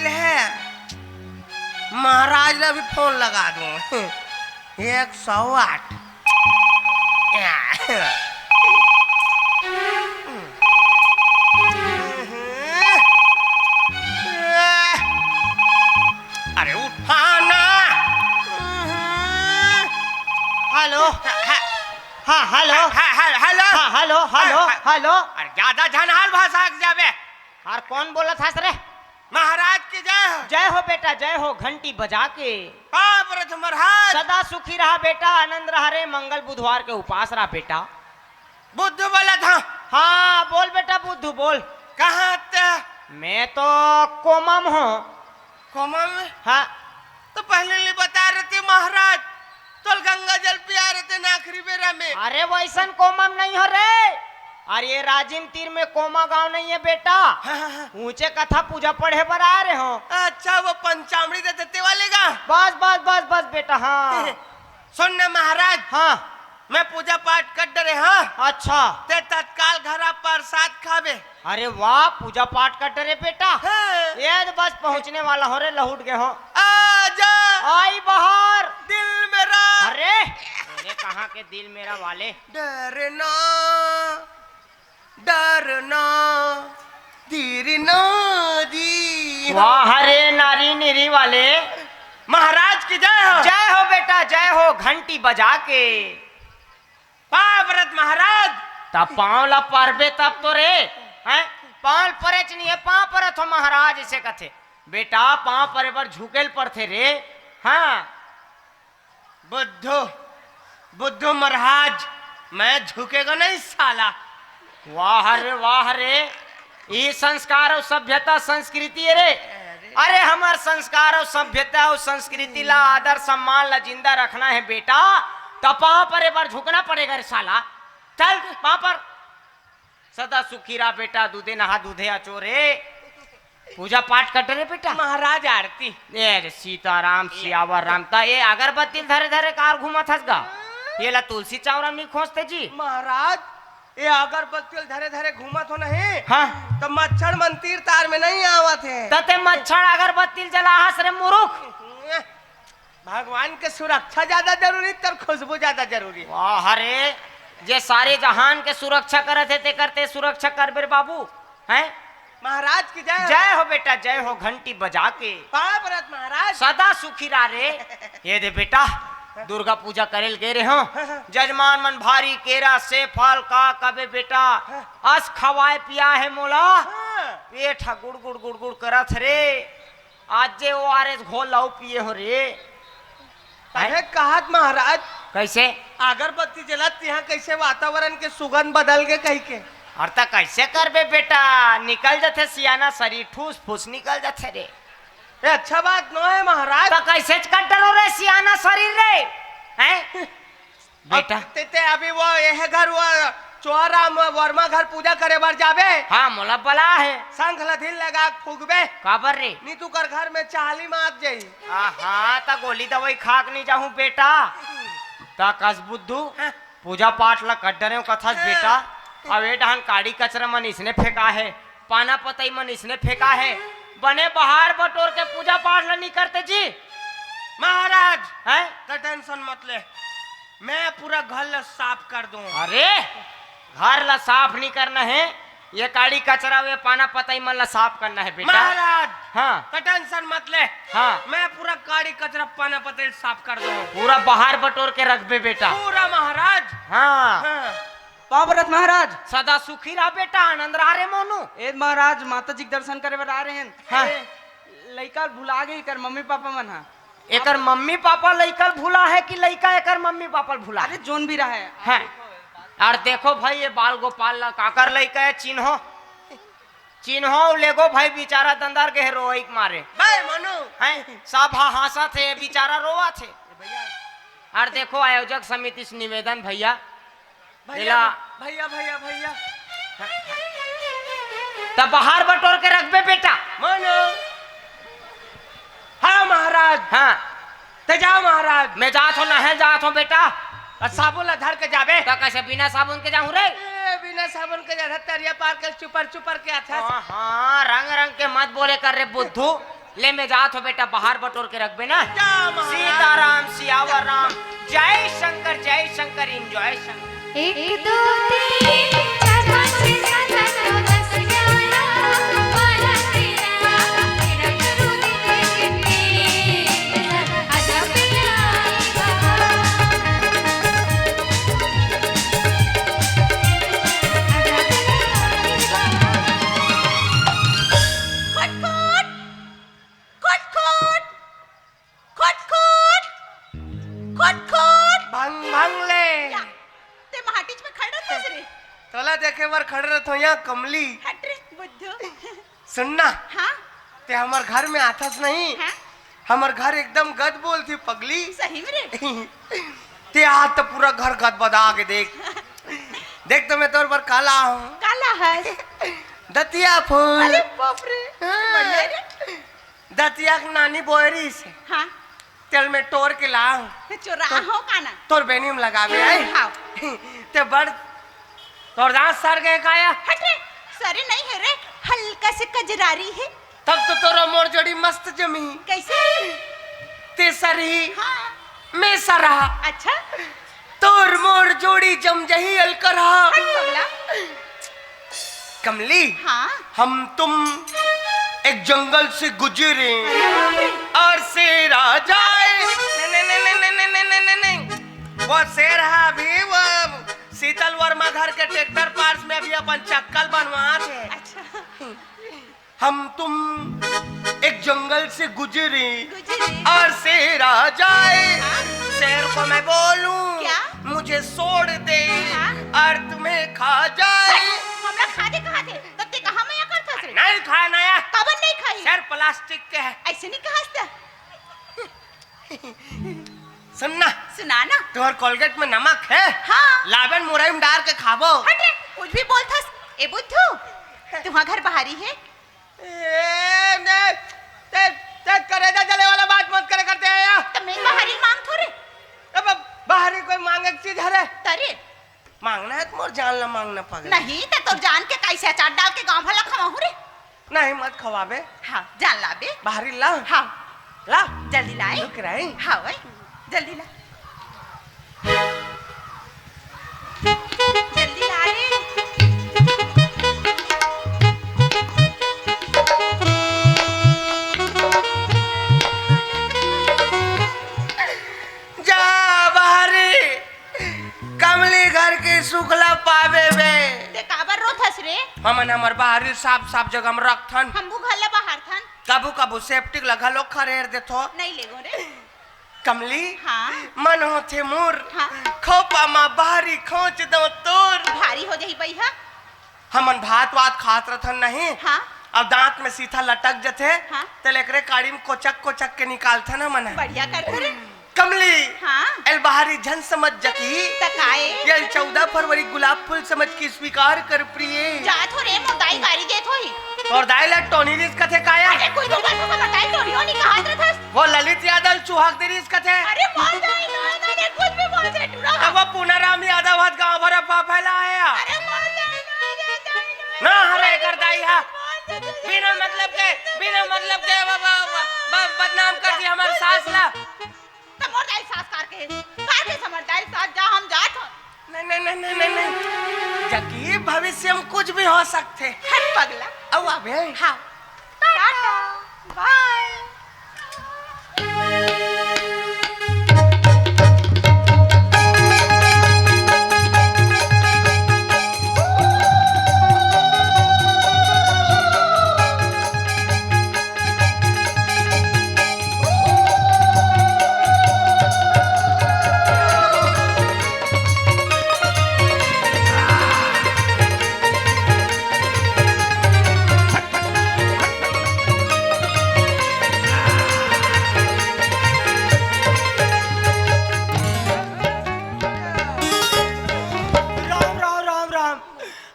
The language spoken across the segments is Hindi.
गई है। महाराज ने भी फोन लगा दूं 108। अरे उठाना। हेलो। हाँ hello. Hello hello hello hello. अरे ज्यादा झनहाल भाषा जाबे। और कौन बोला था सर? महाराज की जय हो। जय हो बेटा जय हो, घंटी बजा के। हाँ व्रत महाराज। सदा सुखी रहा बेटा, आनंद रहा रे, मंगल बुधवार के उपास रहा बेटा। बुद्धू बोला था। हाँ बोल बेटा बुद्धू बोल। कहाँ थे? मैं तो कोमम हूँ। कोमा में? हाँ तो पहले ले बता रहे थे महाराज, तो गंगा जल पिया रहे थे ना आखिरी बेरा में। अरे वैसन कोमम नहीं हो रे। अरे ये राजिम तीर में कोमा गांव नहीं है बेटा। ऊंचे कथा पूजा पढ़े पर आ रहे हो। अच्छा वो पंचामृत देते वाले का। बस बस बस बस बेटा। हाँ सुनने महाराज। हाँ मैं पूजा पाठ कर डरे। हाँ अच्छा। ते तत्काल घर प्रसाद खावे। अरे वाह पूजा पाठ कर डरे बेटा। हाँ। ये तो बस पहुंचने वाला हो रे, लहुट गए हो। आजा आई बाहर दिल मेरा। अरे मेरे कहाँ के दिल मेरा वाले। डरना डरना धीरना दी। वाह हरे नारी निरी वाले। महाराज की जय हो। जय हो बेटा जय हो, घंटी बजा के। व्रत महाराज। तब पाँव ला परबे तब तो रे हैं। पाँव परेच नहीं है, पाँव परत हो महाराज इसे कथे बेटा। पाँव परे पर झुकेल पर थे रे। हाँ बुद्धू बुद्धू महाराज, मैं झुकेगा नहीं साला। वाह रे, ये संस्कार और सभ्यता संस्कृति है रे। अरे हमार संस्कार और सभ्यता और संस्कृति ला आदर सम्मान ला जिंदा रखना है बेटा। तो पाँव पर एक बार झुकना पड़ेगा रे साला। चल पाँव पर। सदा सुखी रहा बेटा, दूधे नहा दूधे अचोरे। पूजा पाठ कर रे बेटा। महाराज आरती। ये सीताराम सियावर राम ता ये अगरबत्ती धरे धरे कार घूमा थस गा। ये ला तुलसी चावरा नहीं खोजते जी महाराज। ये अगरबत्ती धरे धरे घूमा तो नहीं। हाँ तो मच्छर मंदिर तार में नहीं आवत है। तते मच्छर अगरबत्ती जला हस रे मुरुख। भगवान के सुरक्षा ज्यादा जरूरी तर खुशबू ज्यादा जरूरी। वाह अरे जे सारे जहान के सुरक्षा करते थे करते सुरक्षा कर बेर बाबू हैं। महाराज की जय। जय हो बेटा जय हो, घंटी बजा के। व्रत महाराज। सदा सुखी रहा रे। ये दे बेटा दुर्गा पूजा करेल गे रे हो। जजमान मन भारी केरा से फल का कबे बेटा अस खवाए पिया है मोला। पेट गुड़ गुड़ गुड़ गुड़ करत रे। आज जे ओ आर एस घोल लाओ पिए हो रे। अरे कहत महाराज कैसे अगरबत्ती जलत यहाँ कैसे वातावरण के सुगंध बदल के कही के। और ता कैसे करबे बेटा, निकल जाते सियाना शरीर ठूस फूस निकल जाते रे। ये अच्छा बात न है महाराज। तो कैसे कर डरो रे सियाना शरीर रे हैं बेटा। ते अभी वो यह घर वो चौरा वर्मा घर पूजा करे बार जाबे। हाँ मोला बला है। शंख लधिन लगा फूकबे काबर रे। नी तू कर घर में चाली मात जाई। हाँ ता गोली दवाई खाक नहीं जाऊं बेटा। ता कस बुद्धू पूजा पाठ ला कर डरे कथस बेटा। अब ये डहन काड़ी कचरा मन इसने फेंका है, पाना पतई मन इसने फेंका है। बने बाहर बटोर के पूजा पाठ ला नहीं करते जी महाराज। हैं तो टेंशन मत ले, मैं पूरा घर ला साफ कर दूं। अरे घर ला साफ नहीं करना है, ये काड़ी कचरा वे पाना पतई मन ला साफ करना है बेटा। महाराज हाँ तो टेंशन मत ले। हाँ मैं पूरा काड़ी कचरा पाना पतई साफ कर दूं। पूरा बाहर बटोर के रख बे बेटा। पूरा महाराज। हाँ हाँ। पावरत महाराज। सदा सुखी रहा बेटा, आनंद रहा रे मोनू। ए महाराज माता जी के दर्शन करे बर आ रहे हैं। हाँ। लइका भुला गई कर मम्मी पापा मन हा। एकर मम्मी पापा लइकल भूला है कि लइका एकर मम्मी पापा भूला अरे जोन भी रहा है। है। और देखो भाई ये बाल गोपाल ला काकर लइका है, चिन्हो चिन्हो लेगो भाई बेचारा दंदार के रोइक मारे भाई मनु हैं। सब हासा थे बेचारा रोवा थे। और देखो आयोजक समिति से निवेदन भैया भैया भैया भैया भैया तब बाहर बटोर के रख बे बेटा। मनु। हाँ महाराज। हाँ ते जाओ महाराज। मैं जात हो नहे जात हो बेटा। साबुन ला धर के जाबे। तो कैसे बिना साबुन के जाऊं रे। बिना साबुन के जा तरिया पार के चुपर चुपर के आता। हाँ रंग रंग के मत बोले कर रे बुद्धू। ले मैं जात हो बेटा बाहर बटोर के रख बे ना। जा महाराज। सीताराम सियावर राम, जय शंकर इंजॉय शंकर। 1 2 3 4 5 6 7 8 9 10 11 12 13 तेरा करूँ दिल कितने आजा पिया भंग भंग ले ते महाटीच में खड़ा था रे तोला देखे बार खड़े रहतो यहाँ कमली। हट रे बुद्धू सुनना हाँ ते हमार घर में आथस नहीं। हाँ हमार घर एकदम गद बोल थी पगली। सही में रे ते आज तो पूरा घर गद बदा के देख देख तो मैं तोर पर काला हूँ। काला है दतिया फूल अरे बाप रे बढ़िया रे दतिया की नानी बोरी से हाँ तेल में टोर के लाऊं ते चोरा हो काना तोर बेनी में लगावे आई हाँ ते बड़ तोर दांत सर गए काया। हट रे सरे नहीं है रे हल्का से कजरारी है तब तो तोरा मोर जोड़ी मस्त जमी कैसे ते सरी हाँ मैं सरा अच्छा तोर मोर जोड़ी जम जही अलकरा। हट पगला कमली हाँ हम तुम एक जंगल से गुजरे अरे बाप रे और शेर आ जाए। नहीं वो शेर है अभी वो शीतल वर्मा घर के ट्रैक्टर पार्ट्स में अभी अपन चक्कल बनवा थे। अच्छा हम तुम एक जंगल से गुजरे गुजरे और शेर आ जाए। शेर को मैं बोलूं क्या? मुझे छोड़ दे हाँ? और तुम्हें खा जाए। हमरा खादे कहाँ थे तब ते कहाँ मैं कर था रे नहीं खाना है कबन नहीं खाई शेर प्लास्टिक के है। ऐसे नहीं कहा था सुनना सुना ना तुम्हारे कोलगेट में नमक है हाँ लाबन मुरई में डाल के खाबो। हट रे कुछ भी बोलता ए बुद्धू तुम्हारा घर बाहरी है ते करेजा जले वाला बात मत करे करते हैं यार। तो मैं बाहरी मांग थोड़े अब बाहरी कोई मांगे चीज है तरे मांगना है तुम्हारे जानना मांगना पगला। नहीं तो जान के कैसे अचार डाल के गांव भला खवाहू रे नहीं मत खवाबे हाँ जान ला बे बाहरी ला हाँ ला जल्दी लाए रुक रहे हाँ भाई जल्दी ला जल्दी ला रे जा बाहरी कमली घर की सुखला पावे बे ते काबर रोथस रे हमन हमर बाहरी साफ साफ जगह में रखथन। हम भूखला बाहर थन कबू कबू सेफ्टिक लगा लो खरेर देथो। नहीं लेगो रे कमली हाँ मन होथे मोर हाँ खोपा मा बाहरी खोच दो तोर। भारी हो जाई भैया हमन भात वात खात रहथन नहीं हाँ अब दांत में सीधा लटक जथे हाँ। ते लेकरे काड़ी में कोचक कोचक के निकालथन हमन। बढ़िया करते रे कमली हाँ एल बाहरी झन समझ जती तकाए ये 14 फरवरी गुलाब फूल समझ के स्वीकार कर प्रिय जात हो रे मोदाई गाड़ी देत होई और दाइला टोनी रिस कथे काया। अरे कोई दूर को बताई टोरी होनी कहां रे थस वो ललित यादव चुहाक दे रिस कथे। अरे बोल जाई ना ने कुछ भी बोल दे टूरा अब वो पुनराम यादव हाथ गांव भर फैला है अरे बोल जाई ना हरे कर दाई हा बिना मतलब के बदनाम कर दी हमारे सास ला। समझदारी सास कार के समझदारी सास जा हम जात हो नहीं जकी भविष्य में कुछ भी हो सकते। हट पगला अब अबे हाँ टाटा बाय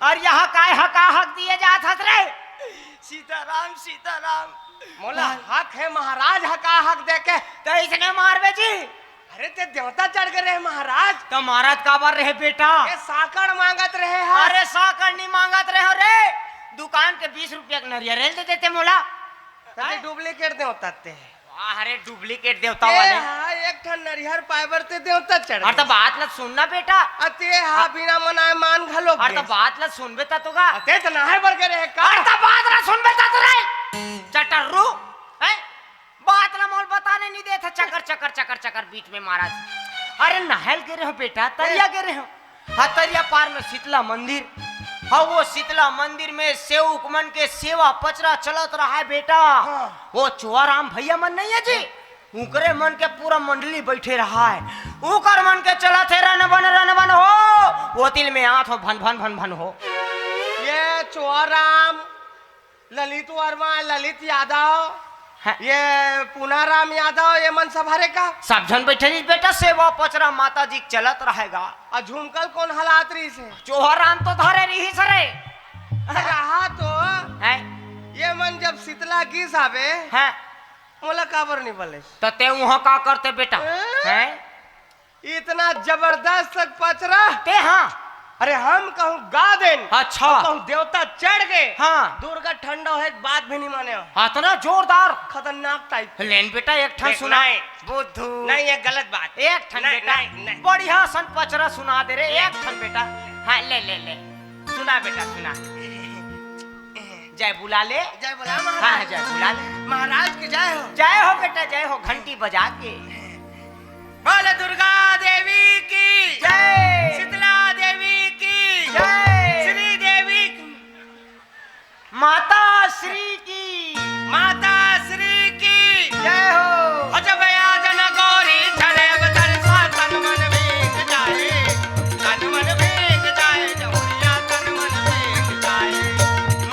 और यहाँ काय हका हक दिए जात हस रे। सीताराम सीताराम मोला हक है महाराज हका हक दे के। तो इसने मारबे जी अरे ते देवता चढ़ गए रहे महाराज तो महाराज काबर रहे बेटा। ये साकड़ मांगत रहे हा। अरे साकड़ नहीं मांगत रहे हो रे दुकान के 20 रुपया के नरियल दे देते मोला। तते डुप्लीकेट देवता ते अरे डुप्लीकेट देवता वाले हाँ एक ठन नरिहर पाइबर ते देवता चढ़ और तो बात ला सुनना बेटा अते हाँ बिना मनाए मान घलो और तो बात ला सुन बेटा तो गा अते तो नाहे बर के रहे का और तो बात ला सुन बेटा तो रे चटर्रू हैं बात ला मोल बताने नहीं देता चक्कर चक्कर चक्कर चक्कर बीच में महाराज अरे नहल गिरे हो बेटा तरिया गिरे हो हाँ तरिया पार में शीतला मंदिर हाँ वो शीतला मंदिर में सेव उपमन के सेवा पचरा चलत रहा है बेटा वो चुआराम भैया मन नहीं है जी उकरे मन के पूरा मंडली बैठे रहा है उकर मन के चला थे रन बन हो वो तिल में आंख हो भन भन भन भन हो ये चुआराम ललित वर्मा ललित यादव हाँ। ये पुनाराम यादव ये मन सब हरे का सब जन बैठे रही बेटा सेवा पचरा माता जी चलत रहेगा और झुमकल कौन हलातरी से चोहराम तो धरे रही सरे रहा तो हैं ये मन जब शीतला की साबे हैं मोला काबर नहीं बोले तो ते वहां का करते बेटा हैं इतना जबरदस्त पचरा ते हाँ अरे हम कहूँ गा देन अच्छा कहूँ देवता चढ़ गए हाँ दुर्गा ठंडा है बात भी नहीं माने हाँ तो ना जोरदार खतरनाक टाइप लेन बेटा एक ठन नहीं, सुना नहीं। बुद्धू नहीं ये गलत बात एक ठन नहीं, बेटा नहीं, नहीं। बढ़िया सन पचरा सुना दे रे एक ठन बेटा हाँ ले ले ले सुना बेटा सुना जय बुला ले जय बोला हाँ महाराज जय बुला ले महाराज की जय हो जय हो बेटा जय हो घंटी बजा के बोले दुर्गा देवी की जय शीतला देवी की जय श्री देवी माता श्री की माता श्री की जय हो अजब आजन गौरी चले बदल सा तन मन भीग जाए तन मन भीग जाए जमुनिया तन मन भीग जाए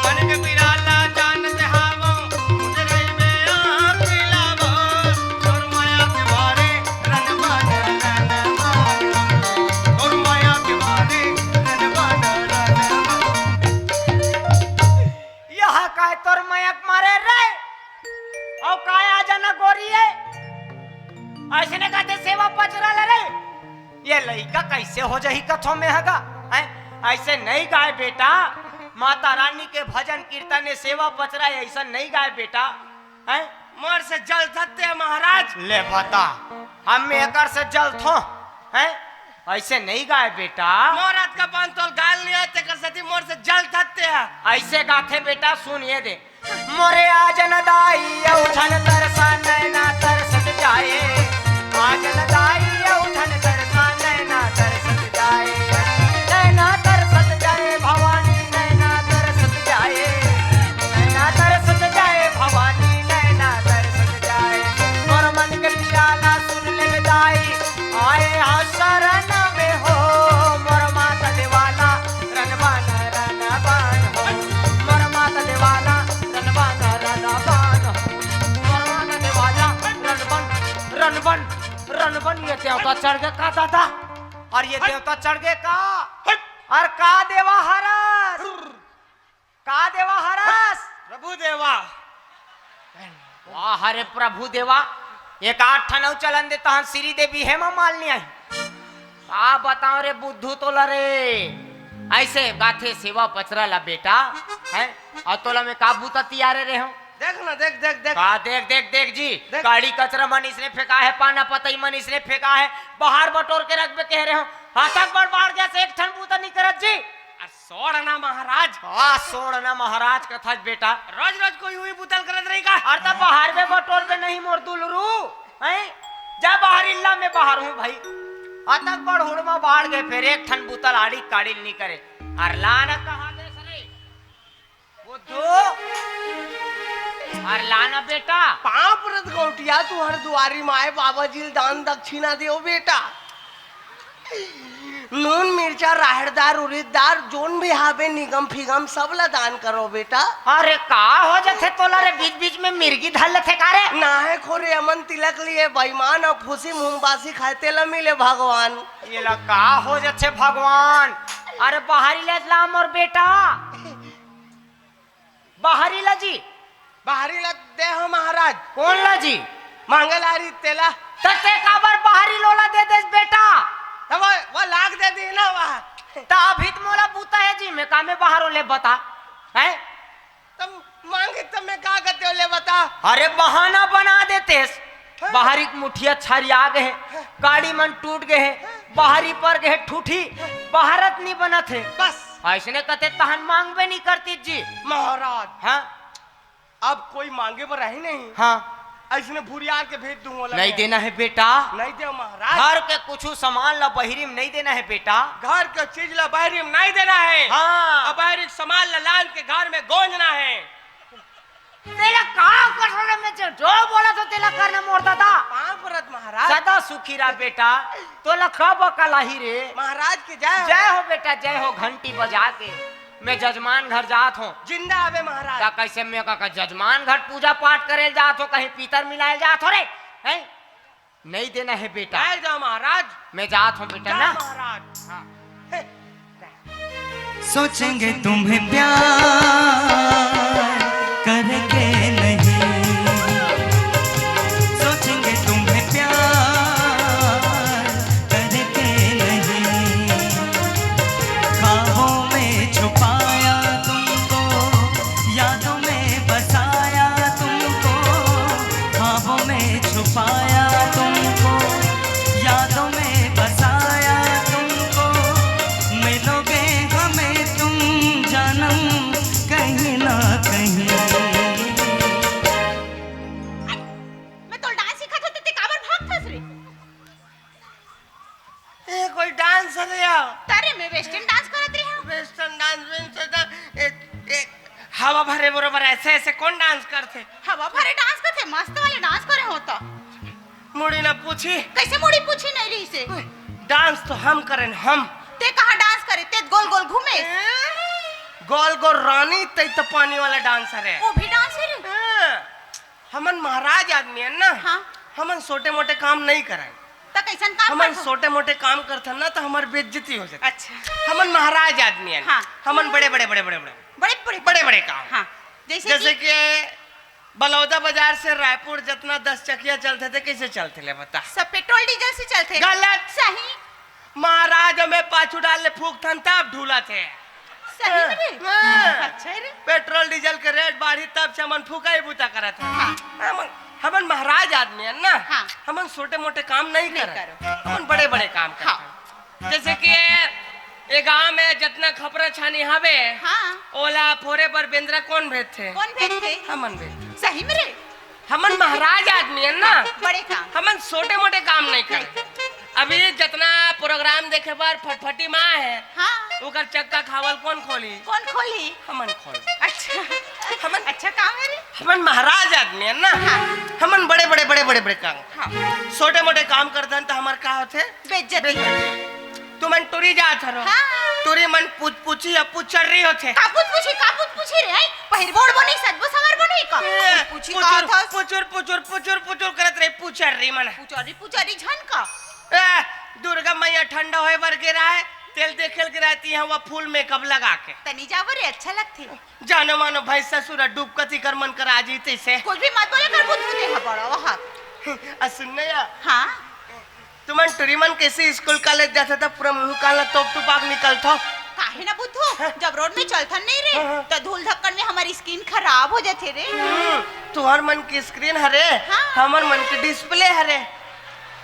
मन के पिराला जान से हावो मुझे में आँख लावो और माया के बारे रन बन और माया के बारे रन बन यह काय तोर मयक मारे रे और काय आ जाना गोरी है ऐसे ने कहते सेवा पचरा ले रे ये लड़का कैसे हो जाही कथों में हगा हैं ऐसे नहीं गाय बेटा माता रानी के भजन कीर्तन ने सेवा पचरा ऐसा नहीं गाय बेटा हैं मोर से जल सकते हैं महाराज ले बता हम में एकर से जल थो हैं ऐसे नहीं गाय बेटा मोरत का पंतोल गाल नहीं आते कर सती मोर से जल सकते हैं ऐसे गाथे बेटा सुनिए दे मोरे आजन दाई उठन तरसा नैना तरसत जाए आजन दाई उठन तरसा नैना तरसत जाए नैना तरसत जाए भवानी नैना तरसत जाए नैना तरसत जाए भवानी नैना तरसत जाए मोर मन के पियाला सुन ले दाई आए हाँ शरण में हो मोर माता देवाला रनबान रनबान हो मोर माता देवाला रनबान रनबान हो मोर माता देवाला रनबन रनबन ये देवता चढ़ गए का दादा और ये देवता चढ़ गए का और का देवा हरस का देवा हरस प्रभु देवा वाह हरे प्रभु देवा एक 8 ठनौ चलन देता हन श्री देवी हेमा मालिनी आई आ बताओ रे बुद्धू तो लरे ऐसे गाथे सेवा पचरा ला बेटा है और तोला में का बूता तियारे रे हो देख ना देख देख देख का देख देख देख जी देख। गाड़ी कचरा मन इसने फेंका है पाना पतई मन इसने फेंका है बाहर बटोर के रख बे कह रहे हो हाथक बड़ जैसे एक ठन बूता नहीं करत जी सोड़ना महाराज आ सोड़ना महाराज कथा बेटा रोज रोज कोई हुई बुतल करत रही का और तब बाहर में बटोर पे नहीं मोर दुलरू हैं जा बाहर इल्ला में बाहर हूँ भाई अतक बड़ हुड़मा बाढ़ गए फिर एक ठन बुतल आड़ी काड़ी नहीं करे और लाना कहाँ दे सरे बुद्धू और लाना बेटा पाप रत गौटिया तू हर दुआरी माए बाबा जी दान दक्षिणा दियो बेटा नून मिर्चा राहड़दार उड़ीदार जोन भी हावे निगम फिगम सब ला दान करो बेटा अरे का हो जाते तोला रे बीच बीच में मिर्गी धल थे का रे ना है खोरे अमन तिलक लिए बेईमान और फूसी मुंबासी खाते ला मिले भगवान ये ला का हो जाते भगवान अरे बाहरी ले लाम और बेटा बाहरी ला जी बाहरी लग दे हो महाराज कौन ला जी मंगलारी तेला तते काबर बाहरी लोला दे दे बेटा तो वो लाग दे दी ना वहाँ ता अभी तो मोला बूता है जी मैं कामे बाहरों ले बता है तुम मांगे तो मैं का करते हो ले बता। अरे बहाना बना देते, बाहरी मुठिया छरिया गए हैं, गाड़ी मन टूट गए हैं, बाहरी पर गए ठूठी, बहारत नहीं बना थे, बस ऐसने कहते तहन मांगबे नहीं करती जी। महाराज हाँ अब कोई मांगे पर रही नहीं, हाँ ऐसने भूरियार के भेज दूंगा। नहीं देना है बेटा, नहीं दे महाराज। घर के कुछ सामान ला बहिरी में नहीं देना है बेटा। घर के चीज ला बाहरी में नहीं देना है। हाँ अब बाहरी सामान ला लान के घर में गोंजना है। तेरा काम करने में जो बोला तो तेरा करना मोड़ता था। व्रत महाराज सदा सुखी रहा बेटा, तो लखब कलाही रे। महाराज की जय जय हो बेटा जय हो। घंटी बजा के मैं जजमान घर जात हूँ। जिंदा आवे महाराज। का कैसे मैं का जजमान घर पूजा पाठ करे जात हो, कहीं पीतर मिलाए जात हो रे हैं? नहीं देना है बेटा। जय जाओ महाराज। मैं जात हूँ बेटा जय ना। महाराज। हाँ। सोचेंगे तुम्हें प्यार करके नहीं, सोचेंगे तुम्हें प्यार करके नहीं, ख्वाबों में छुपाया तुमको, यादों में बसाया तुमको, ख्वाबों में छुपाया तुमको, यादों में बसाया तुमको, मिलोगे हमें तुम जन्म कहीं ना कहीं। मैं तो डांस सिखात होते ते काबर भागथस रे? ए कोई डांस है या तारे में वेस्टर्न डांस करत रे हम। वेस्टर्न डांस हवा भरे बरोबर ऐसे ऐसे कौन डांस करते? हवा भरे डांस करते, मस्त वाले डांस करे होता। मुड़ी ना पूछी। कैसे मुड़ी पूछी नहीं रही से? डांस तो हम करें हम। ते कहाँ डांस करे? ते गोल गोल घूमे। गोल गोल रानी तई तो पानी वाला डांसर है। वो भी डांस है रे। हमन महाराज आदमी है ना। हाँ। हमन छोटे मोटे काम नहीं कराए। तो कैसन काम हमन करत? छोटे मोटे काम करते ना तो हमारी बेइज्जती हो जाती। अच्छा। हमन महाराज आदमी है। हाँ। हमन बड़े बड़े बड़े बड़े बड़े बड़े बड़े बड़े बड़े काम। हाँ। जैसे जैसे कि कि बलौदा बाजार से रायपुर जितना 10 चकिया चलते थे कैसे चलते ले बता। सब पेट्रोल डीजल से चलते। गलत। सही। महाराज हमें पाछू डालने फूक थन तब ढूला थे। सही में रे। हाँ। अच्छा रे। पेट्रोल डीजल के रेट बढ़ी तब से हमन फूका ही बूता करा था। हाँ। हमन महाराज आदमी है ना। हाँ। हमन छोटे मोटे काम नहीं नहीं करे। करो। हमन बड़े बड़े काम करते हाँ। जैसे कि ये गांव में जितना खपरा छानी हवे हाँ। ओला फोरे पर बेंद्रा कौन भेजते? कौन भेजते? हमन भेज। सही में रे। हमन महाराज आदमी है ना। बड़े काम। हमन छोटे मोटे काम नहीं करते। अभी जितना प्रोग्राम देखे बार फटफटी माँ है हाँ। उकर चक्का खावल कौन खोली? कौन खोली? हमन खोल। अच्छा। हमन अच्छा काम है रे। हमन महाराज आदमी है ना। हाँ। हमन बड़े बड़े बड़े बड़े बड़े काम हाँ। छोटे मोटे काम करते हैं तो हमार का होते? बेइज्जती। तुमन टूरी जात हरो। हाँ। टूरी मन पूछी या पूछरी होते। कापूत पूछी रे। आई पहिरबोड़ बनी सजबो सवार बनी का। पूछी का था। पुचुर पुचुर पुचुर पुचुर करत रही पूछरी मन। पुचारी झन का। दुर्गा मैया ठंडा होए बर गिरा है तेल देखेल के रहती है वह फूल मेकअप लगा के। तनी जावर रे अच्छा लगथे। जानो मानो भाई ससुर डूबकती कर मन कर आ जीते से। कुछ भी मत बोले कर बुद्धू दे बड़ा वहां। सुनने या हां। तुमन टूरी मन कैसे स्कूल कॉलेज जाता था पूरा मुंह काला तोप टुपाक निकलता। काहे ना बुद्धू जब रोड में चलथन नहीं रे तो धूल धक्कड़ में हमारी स्किन खराब हो जाथे रे। तुहर मन की स्क्रीन हरे हाँ। हमर मन की डिस्प्ले हरे।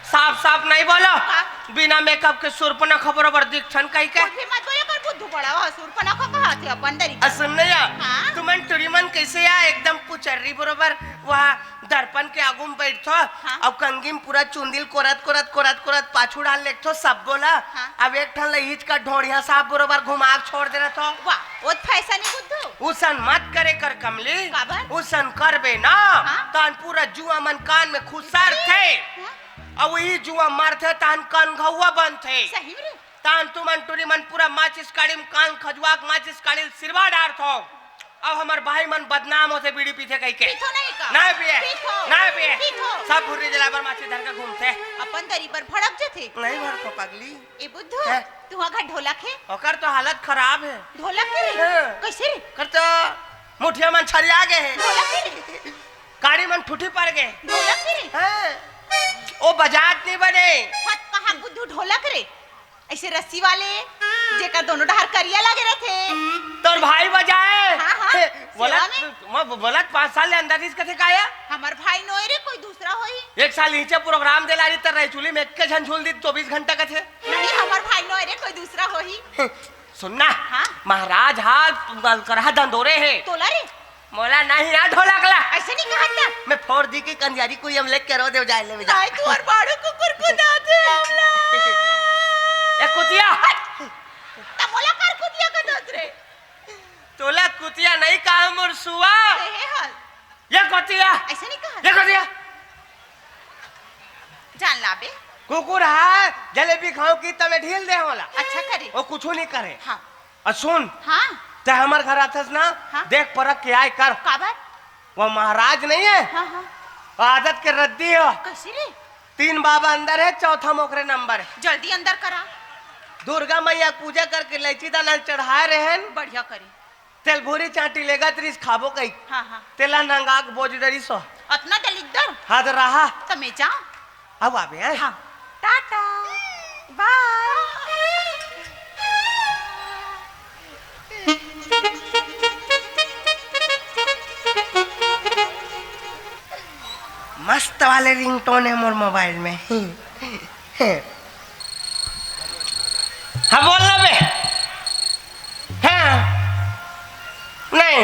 साफ साफ नहीं बोलो। बिना मेकअप के सुरपना खबर पर दिखथन कहीं के। कुछ भी मत बोले कर बुद्धू बड़ा वहां सुरपना का कहा थे अपन दरी। सुनने या हाँ। तुमन टूरी मन कैसे या एकदम पुचर्री बरोबर वहाँ दर्पण के आगू में बैठो। हाँ। अब कंगी में पूरा चुंदिल कोरत कोरत कोरत कोरत पाछू डाल लेखो सब बोला। हाँ। अब एक ठन लहीज का ढोड़िया साहब बरोबर घुमा छोड़ दे रहा तो। वाह वो फैशन है बुद्धू। उसन मत करे कर कमली। काबर? उसन करबे ना। हाँ। तान पूरा जुआ मन कान में खुसार थे। हाँ? अब वही जुआ मारते तान कान घौवा बन थे। सही में रे। तान तुमन टूरी मन पूरा माचिस काड़ी में कान खजवाक माचिस काड़ी सिरवा डार थो। अब हमार भाई मन बदनाम होते बीड़ी पीते कहीं के। पीथो नहीं का। नहीं पिए। पीथो। नहीं पिए। पीथो। सब भुर्री जलाबर माची धर के घूमते। अपन दरी पर भड़क जाथे। नहीं भर को पगली। ए बुद्धू है? तू वहां ढोलक है? ओकर तो हालत खराब है। ढोलक है रे? हाँ। कैसे रे? कर तो मुठिया मन छरिया गए हैं। ढोलक है रे? गाड़ी मन ठुठी पड़ गए। ढोलक है रे? हाँ। ओ बजात नहीं बने। फट कहाँ बुद्धू ढोलक रे? ऐसे रस्सी वाले जेकर दोनों डहर करिया लगे रथे। तोर भाई बजाए हाँ, हाँ, बोला सेवा में। बोला 5 साल ले अंदर इस कथे काया हमार भाई नोए रे कोई दूसरा होई। 1 साल नीचे प्रोग्राम देला रही तर रैचुली में एक झंझुल दी 24 घंटा कथे नहीं हमार भाई नोए रे कोई दूसरा होई। सुनना हाँ? महाराज हाल करहा दंदोरे है तोला रे मोला नहीं याद हो लगला ऐसे नहीं कहा था। मैं फोड़ दी की कंजारी कोई हम लेके रो दे जाए ले ताई तू और बाड़ू कुकुर को दाते हमला। ए कुतिया तमोला कर कुतिया का दोत रे। तोला कुतिया नहीं कहा मुरसुआ हे हाल ये कुतिया ऐसे नहीं कहा। ये कुतिया जान ला बे। कुकुर है जलेबी खाओ की तमे ढील दे होला अच्छा करे। वो कुछ नहीं करे हाँ और सुन हाँ ते हमार घर आथस ना हाँ? देख परख के आय कर काबर। वो महाराज नहीं है हाँ हाँ वो आदत के रद्दी हो कैसे रे। 3 बाबा अंदर है चौथा मोखरे नंबर है जल्दी अंदर करा। दुर्गा मैया पूजा करके लैची दाना चढ़ाए रहन बढ़िया करे। तेल भूरी चाटी लेगा त्रिस खाबो कई हाँ हाँ तेला नंगाक बोझ डरी सो अतना दलिद्दर हाथ रहा तो मैं जाऊं। अब आबे हैं हाँ टाटा बाय। मस्त वाले रिंगटोन है मोर मोबाइल में हाँ बोल ना बे हाँ नहीं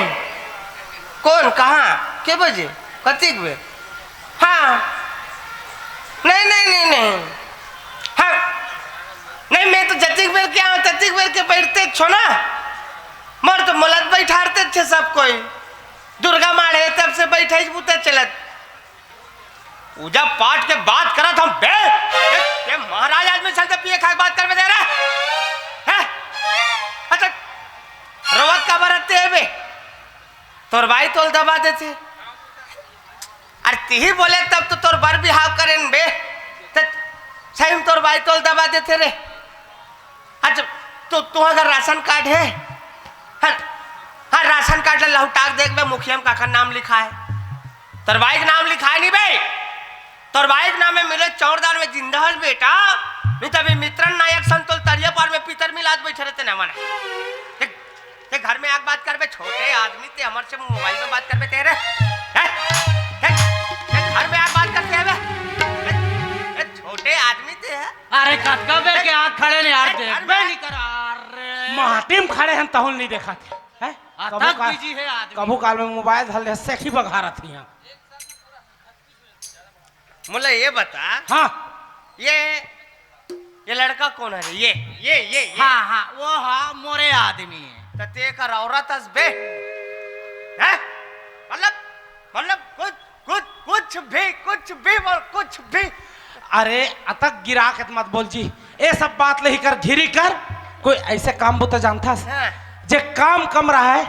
कौन कहाँ के बजे कतिक बे हाँ नहीं नहीं नहीं नहीं हाँ नहीं मैं तो जतिक बेर के आऊँ ततिक बेर के बैठते छो ना मर तो मुलत बैठाते थे सब कोई दुर्गा माड़े तब से बैठे बुते चलत पूजा पाठ के बात करा था बे ये महाराज आदमी चलते पिए खाए बात कर में दे रहा है अच्छा रोवत का बरतते है बे तोर भाई तोल दबा देते अरे ती बोले तब तो तोर बर भी हाव करें बे सही में तोर भाई तोल दबा देते रे अच्छा तो तू अगर राशन कार्ड है हाँ राशन कार्ड ले लहुटाक देख बे मुखिया में काका नाम लिखा है तोर भाई का नाम लिखा है नहीं बे तोर भाई के नाम में मिले चौड़दार में जिंदा हल बेटा नहीं तभी मित्रन नायक संतोल तरिया पार में पितर मिलाद बैठे रहते ना माने ते घर में आग बात कर बे छोटे आदमी ते हमर से मोबाइल में बात कर बे तेरे घर में आग बात करते हैं बे छोटे आदमी ते अरे कतका बे के आँख खड़े ने यार देख बे नहीं करा रे माटीम खड़े हम तहुल नहीं देखा थे हैं अतक बिजी है आदमी कबू काल में मोबाइल धल ले सेखी बघा रही हैं। मुला ये बता हाँ ये लड़का कौन है ये हाँ हाँ वो हाँ मोरे आदमी है तते कर औरत हस बे हैं मतलब कुछ भी बोल कुछ भी अरे अतक गिरा के मत बोल जी ये सब बात नहीं कर घिरी कर कोई ऐसे काम वो तो जानता हाँ। जे काम कम रहा है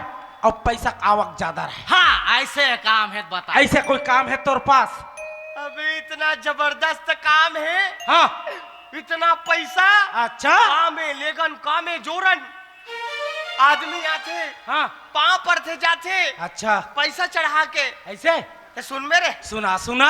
और पैसा आवक ज्यादा रहे हाँ ऐसे काम है बता ऐसे कोई काम है तोर पास अभी इतना जबरदस्त काम है हाँ इतना पैसा अच्छा काम है लेकिन काम है जोरन आदमी आते हाँ पांव पर थे जाते अच्छा पैसा चढ़ा के ऐसे ते सुन मेरे सुना सुना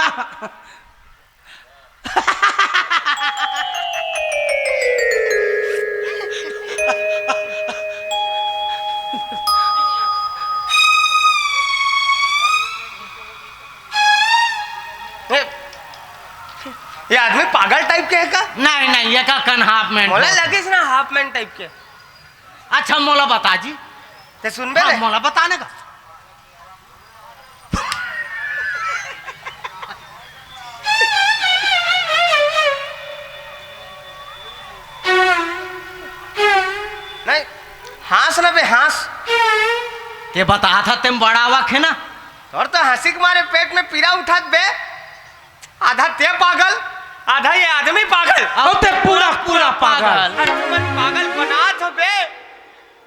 ये आदमी पागल टाइप के है का नहीं नहीं ये का कन हाफ में मोला लगे ना हाफ मैन टाइप के अच्छा मोला बता जी ते सुन बे हाँ, मोला बताने का नहीं हंस ना बे हंस ये बता था तुम बड़ा वक्त है ना और तो हंसी के मारे पेट में पीड़ा उठा बे आधा ते पागल आधा ये आदमी पागल अब ते पूरा पूरा पागल अरे तुम पागल बना तो बे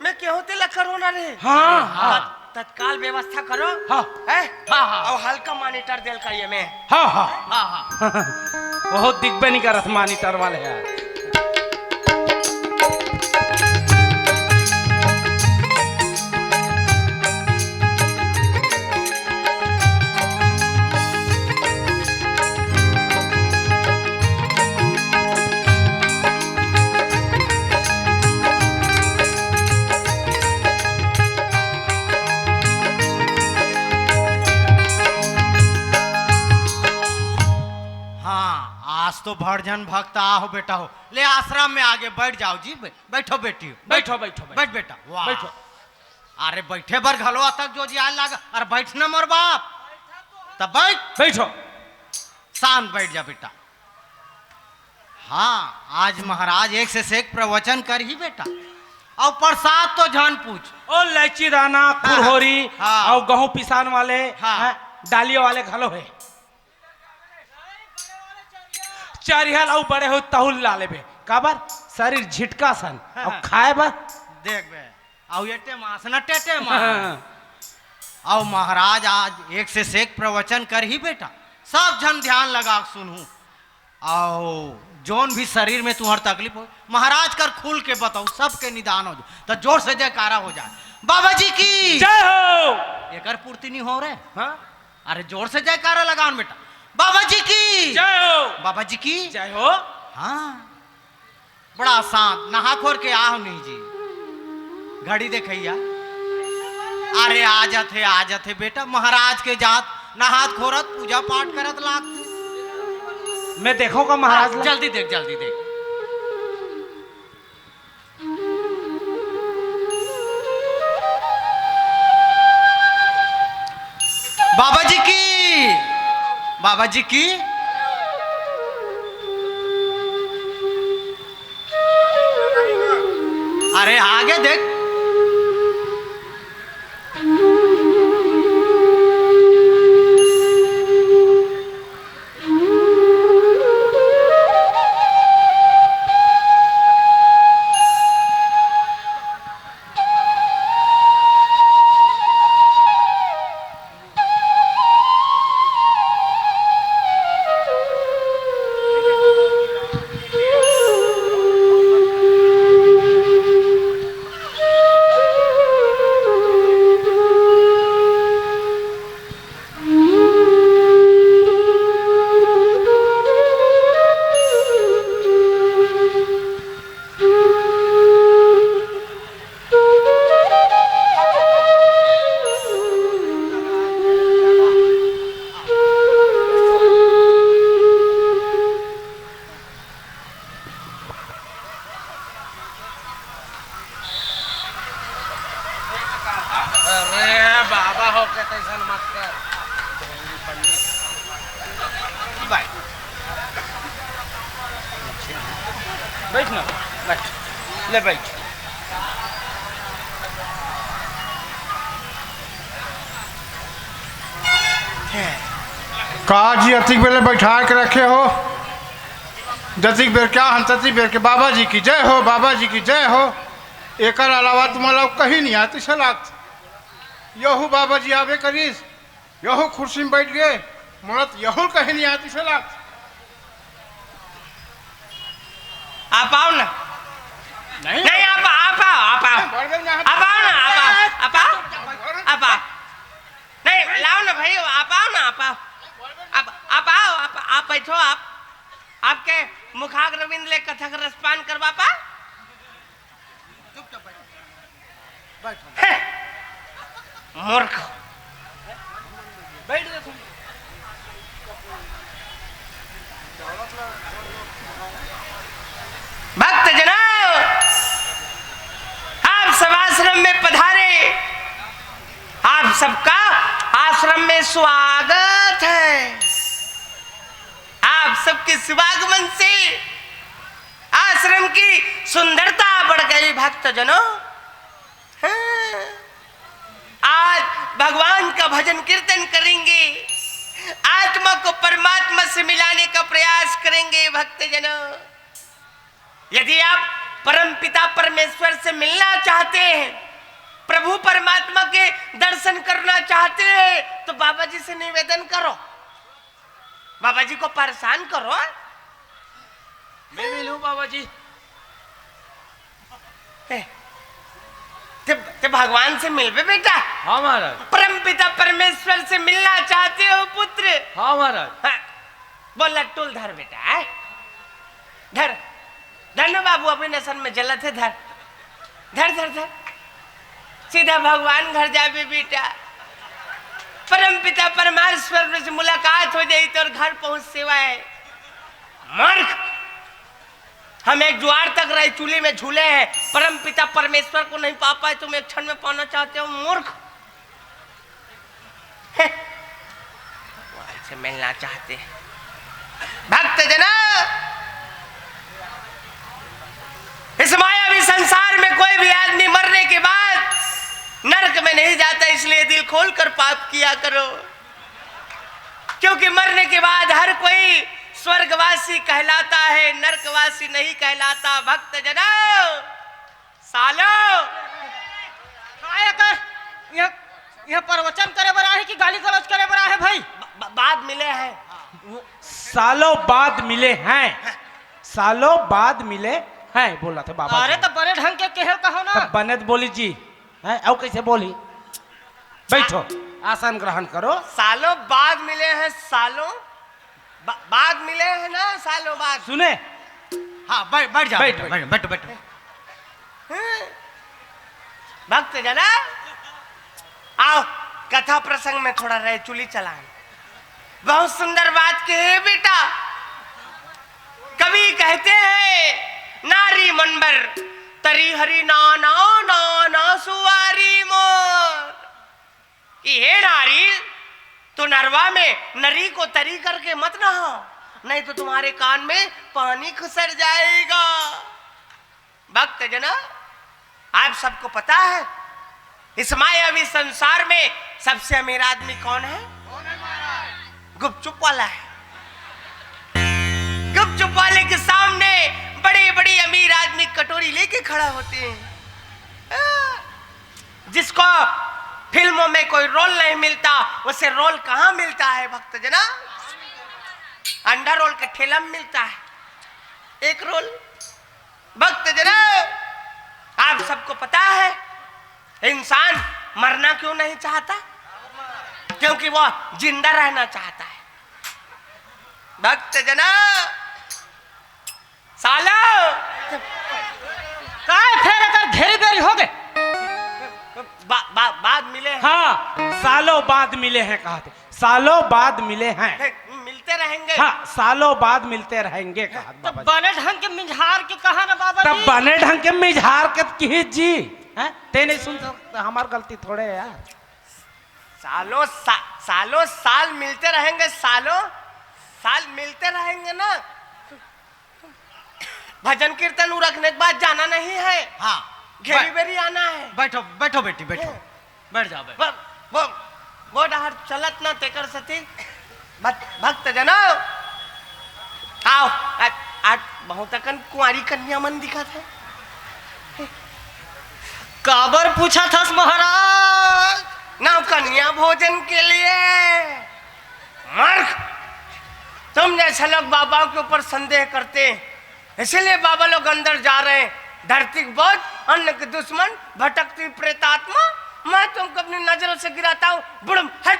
मैं क्यों होते लखर होना रे हाँ हाँ तत्काल व्यवस्था करो हाँ है हाँ, हाँ। और हल्का मॉनिटर देल का ये में हाँ हाँ हाँ हाँ बहुत दिग्बे नहीं करत मॉनिटर वाले यार आज तो भरजन भक्त आहो बेटा हो। ले आश्रम में आगे बैठ जाओ जी। बैठो बेटी। बैठो बैठो बैठ बेटा। वाह बैठो। अरे बैठे बर घलवा तक जो जी आए लागा। अरे बैठना मोर बाप। तब बैठ। बैठो। शांत बैठ जा बेटा। हाँ आज महाराज एक से एक प्रवचन कर ही बेटा। और प्रसाद तो जान पूछ। ओ इलायची दाना कुरहोरी हाँ। और गेहूं पिसान वाले हाँ। हैं, डालियों वाले घलो है। चरिहल और बड़े हो तहुल ला लेबे काबर शरीर झिटका सन और खाए बा देख बे और एटे मास न टेटे मास। और महाराज आज एक से एक प्रवचन कर ही बेटा। सब जन ध्यान लगा सुनू। और जोन भी शरीर में तुम्हार तकलीफ हो महाराज कर खुल के बताओ सबके निदान हो जाए। तो जोर से जयकारा हो जाए। बाबा जी की जय हो। एकर पूर्ति नहीं हो रहे। हाँ? अरे जोर से जयकारा लगाओ बेटा। बाबा जी की जय हो। बाबा जी की जय हो। हाँ बड़ा शांत नहा खोर के आहो नहीं जी। घड़ी देखैया। अरे आ जाते बेटा। महाराज के जात नहात खोरत पूजा पाठ करत लाग। मैं देखूंगा महाराज ला। जल्दी देख जल्दी देख। बाबा जी की बाबा जी की अरे आगे देख। बैठ ना बैठ ले बैठ। कहा जी अतिक बेले बैठा के रखे हो। जतिक बेर क्या हम ततिक बेर के बाबा जी की जय हो। बाबा जी की जय हो। एक अलावा तुम्हारा कहीं नहीं आती सलात। यहू बाबा जी आवे करीस यहू कुर्सी में बैठ गए मुरत यहू कहीं नहीं आती सलात। आप आओ ना। नहीं आप आओ आप आओ आप आओ ना आप आओ नहीं लाओ ना भाई आप आओ ना आप आओ आप आओ आप बैठो। आप आपके मुखाग्रविंद ले कथक रसपान करवा पा। मूर्ख बैठ देखो। भक्त जनाब आप सब आश्रम में पधारे। आप सबका आश्रम में स्वागत है। आप सबके स्वागमन से आश्रम की सुंदरता बढ़ गई भक्तजनों। हाँ। आज भगवान का भजन कीर्तन करेंगे। आत्मा को परमात्मा से मिलाने का प्रयास करेंगे भक्तजनों। यदि आप परम पिता परमेश्वर से मिलना चाहते हैं, प्रभु परमात्मा के दर्शन करना चाहते हैं तो बाबा जी से निवेदन करो। बाबा जी को परेशान करो। मैं मिलूं बाबा जी। ते भगवान से मिलबे बेटा। हाँ महाराज। परम पिता परमेश्वर से मिलना चाहते हो पुत्र। हाँ महाराज। हाँ। बोल लट्टूल धर बेटा। है? धर धर ना बाबू अपने नसन में जलत है। धर धर धर धर सीधा भगवान घर जाबे बेटा। परम पिता परमेश्वर से मुलाकात हो जाए तो घर पहुंच सेवा है। मूर्ख, हम एक ज्वार तक रही चूल्हे में झूले हैं, परम पिता परमेश्वर को नहीं पा पाए, तुम एक क्षण में पाना चाहते हो? मूर्ख, से मिलना चाहते हैं। भक्त जना, इस मायावी संसार में कोई भी आदमी मरने के बाद नरक में नहीं जाता, इसलिए दिल खोलकर पाप किया करो, क्योंकि मरने के बाद हर कोई स्वर्गवासी कहलाता है, नरकवासी नहीं कहलाता। भक्त जना, सालो यह प्रवचन करे बरा है कि गाली गलौज करे बरा है भाई? बाद मिले हैं, सालों बाद मिले हैं, सालों बाद मिले हैं बोला था बाबा। अरे तो बड़े ढंग के कहल कहो ना। तब बने तो बोली जी है, और कैसे बोली? बैठो, आसन ग्रहण करो। सालों बाद मिले हैं, सालों बाद मिले हैं ना, सालों बाद। सुने? हाँ बैठ जाओ, बैठ, बैठो बैठो। भक्त जना, आओ कथा प्रसंग में थोड़ा रहे चुली चलाएं। बहुत सुंदर बात कहे बेटा। कवि कहते हैं, नारी मनबर तरी हरि नाना नाना सुवारी मोर, कि हे नारी, तो नरवा में नरी को तरी करके मत नहाओ, नहीं तो तुम्हारे कान में पानी खुसर जाएगा। भक्त जना, आप सबको पता है इस मायावी संसार में सबसे अमीर आदमी कौन है? गुपचुप वाला है। गुपचुप वाले के सामने बड़े बड़े अमीर आदमी कटोरी लेके खड़ा होते हैं। जिसको फिल्मों में कोई रोल नहीं मिलता, उसे रोल कहां मिलता है भक्त जना? अंडा रोल के ठेला में मिलता है एक रोल। भक्त जना, आप सबको पता है इंसान मरना क्यों नहीं चाहता? क्योंकि वो जिंदा रहना चाहता है। भक्त जना, सालो काय फेर कर घेरी बेरी हो गए। बाद मिले हैं। हाँ, सालों बाद मिले हैं कहा थे, सालों बाद मिले हैं। मिलते रहेंगे। हाँ, सालों बाद मिलते रहेंगे कहा तो बाबा जी। बने ढंग के मिझार के कहा ना बाबा तब जी। बने ढंग के मिझार के की जी हैं? ते नहीं सुन सकता, हमारी गलती थोड़े है यार। सालों साल मिलते रहेंगे, सालों साल मिलते रहेंगे ना। भजन कीर्तन रखने के बाद जाना नहीं है। हाँ, घेरी बेरी आना है। बैठो बैठो बेटी, बैठो, बैठ जाओ। वो डहर चलत ना तेकर सती। भक्त जना, आओ आज बहुत कुंवारी कन्या मन दिखा था। काबर पूछा था महाराज? ना कन्या भोजन के लिए। मूर्ख, तुम जैसे लोग बाबा के ऊपर संदेह करते हैं, इसलिए बाबा लोग अंदर जा रहे हैं। धरती के बोझ, अन्न के दुश्मन, भटकती प्रेतात्मा, मैं तुमको अपनी नजरों से गिराता हूँ। बुड़म हट।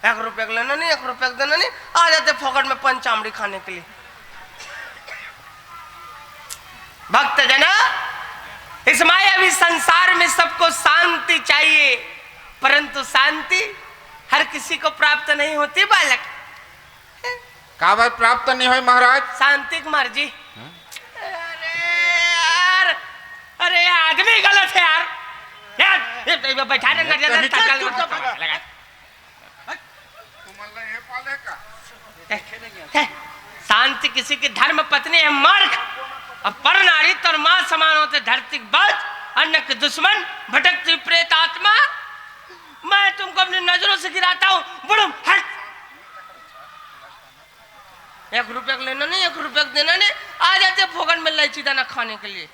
1 रुपया लेना नहीं, 1 रुपया देना नहीं, आ जाते फोकट में पंचामड़ी खाने के लिए। भक्त जना, इस मायावी संसार में सबको शांति चाहिए, परंतु शांति हर किसी को प्राप्त नहीं होती बालक। का बात प्राप्त नहीं हुई महाराज? शांति की मर्जी। अरे यार, अरे आदमी गलत है यार। यार बैठाने का ज्यादा शांति किसी की धर्म पत्नी है मूर्ख। अब पर नारी तर मां समान होते, धरती बज, अन्न के दुश्मन, भटकती प्रेत आत्मा, मैं तुमको अपनी नजरों से गिराता हूं। बुड़म हट। 1 रुपया लेना नहीं, 1 रुपया देना नहीं, आ जाते फोगन में इलायची दाना खाने के लिए।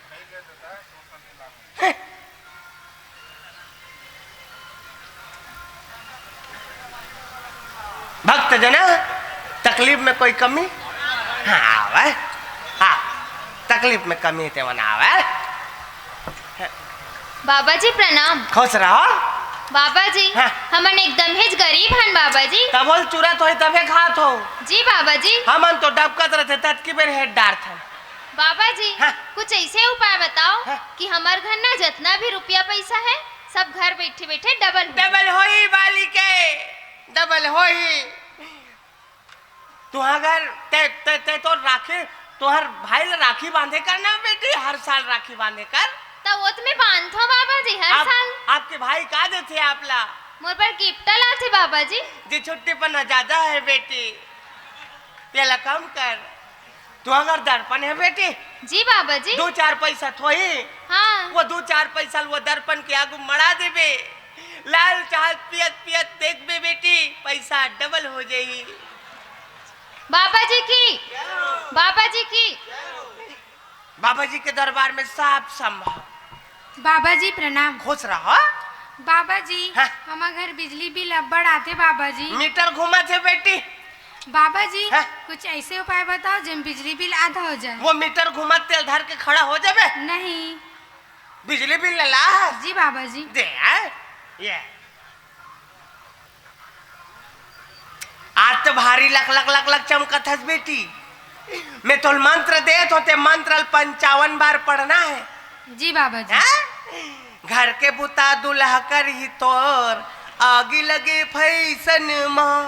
भक्त जना, तकलीफ में कोई कमी? हाँ, हाँ, तकलीफ में कमी थे मनावे। बाबा जी प्रणाम। खुश रहो। बाबा जी, हाँ। हमन एकदम हेज गरीब हन बाबा जी। तब बोल चूरत हो तबे खात हो। जी बाबा जी। हमन तो डबकत रहते तत की बेर हेड डार था। बाबा जी, हाँ। कुछ ऐसे उपाय बताओ हाँ। कि हमार घर ना जितना भी रुपया पैसा है सब घर बैठे बैठे डबल हो। डबल होई वाली के, डबल हो ही। तू अगर ते ते ते तो राखी तोहर भाई ले राखी बांधे कर ना बेटी, हर साल राखी बांधे कर। तो वो तुम्हें बांधो बाबा जी हर साल। आपके भाई का देते आपला मोर पर गिफ्ट लाते बाबा जी। जी छुट्टी पर न ज्यादा है बेटी, तेला कम कर। तू अगर दर्पण है बेटी, जी बाबा जी। 2-4 पैसा थोई, हाँ वो 2-4 पैसा वो दर्पण के आगू मड़ा देबे, लाल चाहत पियत पियत देखबे बेटी, पैसा डबल हो जाई। बाबा जी की, बाबा जी की। बाबा जी के दरबार में सब संभव। बाबा जी प्रणाम। खुश रहो। बाबा जी हाँ? हमारे घर बिजली बिल अब्बड़ आते बाबा जी। मीटर घूमा थे बेटी। बाबा जी हाँ? कुछ ऐसे उपाय बताओ जिन बिजली बिल आधा हो जाए। वो मीटर घुमा तेल धर के खड़ा हो जाबे, नहीं। बिजली बिल ला जी बाबा जी। दे ये आज तो भारी लक लक लक लक चमकत हस बेटी। मैं तो मंत्र दे तो ते मंत्र 55 बार पढ़ना है। जी बाबा जी। हाँ? घर के बुता दुल्हा कर ही तोर आगे लगे फैसन माँ।